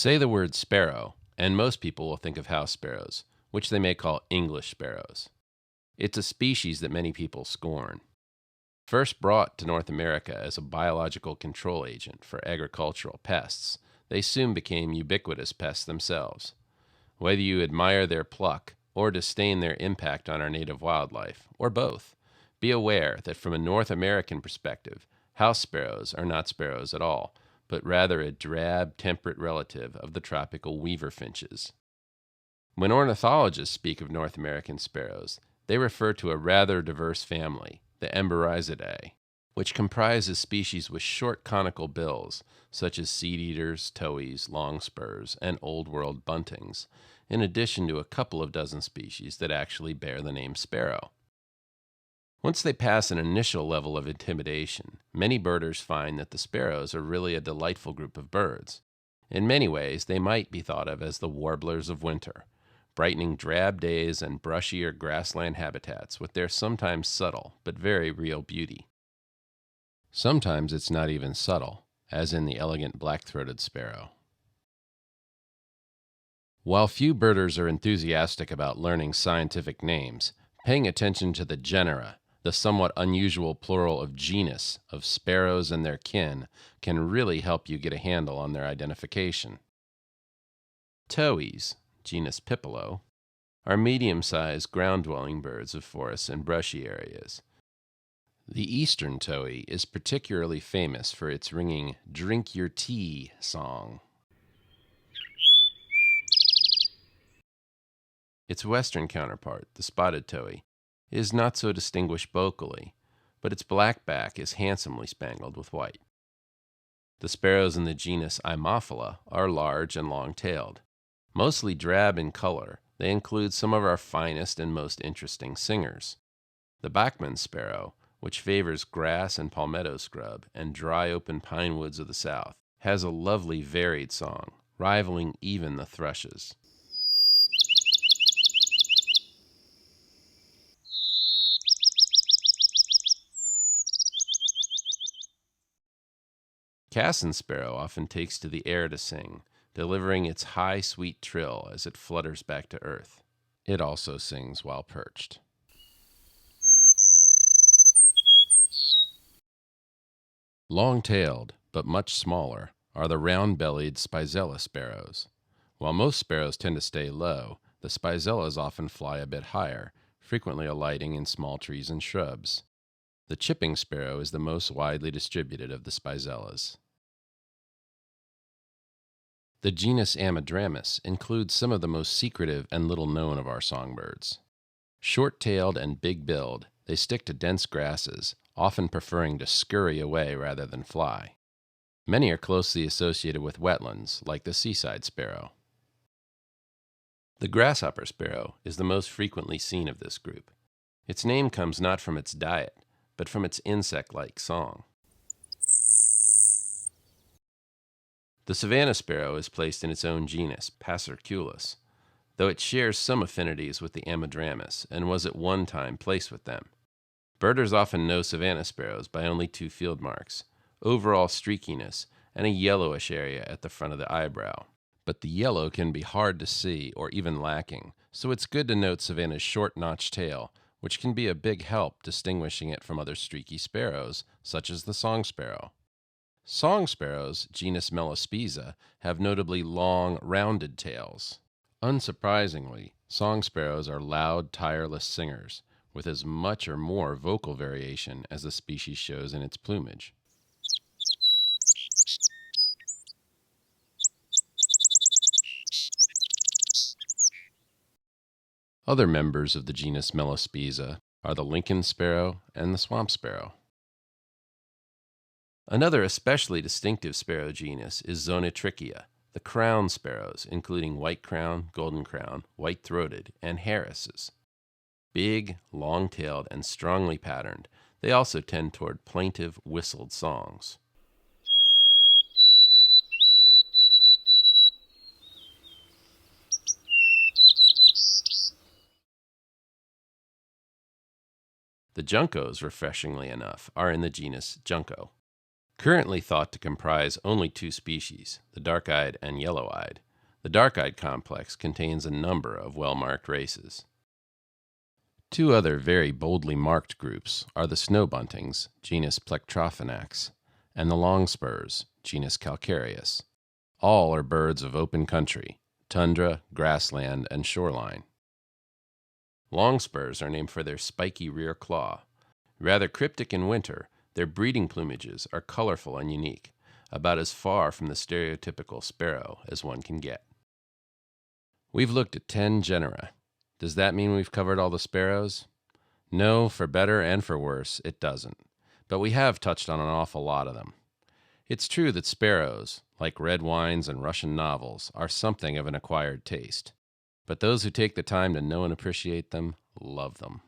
Say the word sparrow, and most people will think of house sparrows, which they may call English sparrows. It's a species that many people scorn. First brought to North America as a biological control agent for agricultural pests, they soon became ubiquitous pests themselves. Whether you admire their pluck or disdain their impact on our native wildlife, or both, be aware that from a North American perspective, house sparrows are not sparrows at all, but rather a drab, temperate relative of the tropical weaver finches. When ornithologists speak of North American sparrows, they refer to a rather diverse family, the Emberizidae, which comprises species with short conical bills, such as seed-eaters, towhees, longspurs, and Old World buntings, in addition to a couple of dozen species that actually bear the name sparrow. Once they pass an initial level of intimidation, many birders find that the sparrows are really a delightful group of birds. In many ways, they might be thought of as the warblers of winter, brightening drab days and brushier grassland habitats with their sometimes subtle but very real beauty. Sometimes it's not even subtle, as in the elegant black-throated sparrow. While few birders are enthusiastic about learning scientific names, paying attention to the genera, the somewhat unusual plural of genus, of sparrows and their kin, can really help you get a handle on their identification. Towhees, genus Pipilo, are medium-sized ground-dwelling birds of forests and brushy areas. The eastern towhee is particularly famous for its ringing "drink your tea" song. Its western counterpart, the spotted towhee, is not so distinguished vocally, but its black back is handsomely spangled with white. The sparrows in the genus Eimophila are large and long-tailed. Mostly drab in color, they include some of our finest and most interesting singers. The Bachman sparrow, which favors grass and palmetto scrub and dry open pine woods of the south, has a lovely varied song, rivaling even the thrushes. Cassin sparrow often takes to the air to sing, delivering its high, sweet trill as it flutters back to earth. It also sings while perched. Long-tailed, but much smaller, are the round-bellied Spizella sparrows. While most sparrows tend to stay low, the Spizellas often fly a bit higher, frequently alighting in small trees and shrubs. The chipping sparrow is the most widely distributed of the Spizellas. The genus Ammodramus includes some of the most secretive and little-known of our songbirds. Short-tailed and big-billed, they stick to dense grasses, often preferring to scurry away rather than fly. Many are closely associated with wetlands, like the seaside sparrow. The grasshopper sparrow is the most frequently seen of this group. Its name comes not from its diet, but from its insect-like song. The savanna sparrow is placed in its own genus, Passerculus, though it shares some affinities with the Ammodramus and was at one time placed with them. Birders often know savanna sparrows by only two field marks, overall streakiness and a yellowish area at the front of the eyebrow. But the yellow can be hard to see or even lacking, so it's good to note savanna's short notched tail, which can be a big help distinguishing it from other streaky sparrows, such as the song sparrow. Song sparrows, genus Melospiza, have notably long, rounded tails. Unsurprisingly, song sparrows are loud, tireless singers, with as much or more vocal variation as the species shows in its plumage. Other members of the genus Melospiza are the Lincoln sparrow and the swamp sparrow. Another especially distinctive sparrow genus is Zonotrichia, the crown sparrows, including white crown, golden crown, white-throated, and Harris's. Big, long-tailed, and strongly patterned, they also tend toward plaintive, whistled songs. The juncos, refreshingly enough, are in the genus Junco. Currently thought to comprise only two species, the dark-eyed and yellow-eyed. The dark-eyed complex contains a number of well-marked races. Two other very boldly marked groups are the snow buntings, genus Plectrophonax, and the longspurs, genus Calcareus. All are birds of open country, tundra, grassland, and shoreline. Longspurs are named for their spiky rear claw. Rather cryptic in winter, their breeding plumages are colorful and unique, about as far from the stereotypical sparrow as one can get. We've looked at 10 genera. Does that mean we've covered all the sparrows? No, for better and for worse, it doesn't. But we have touched on an awful lot of them. It's true that sparrows, like red wines and Russian novels, are something of an acquired taste. But those who take the time to know and appreciate them love them.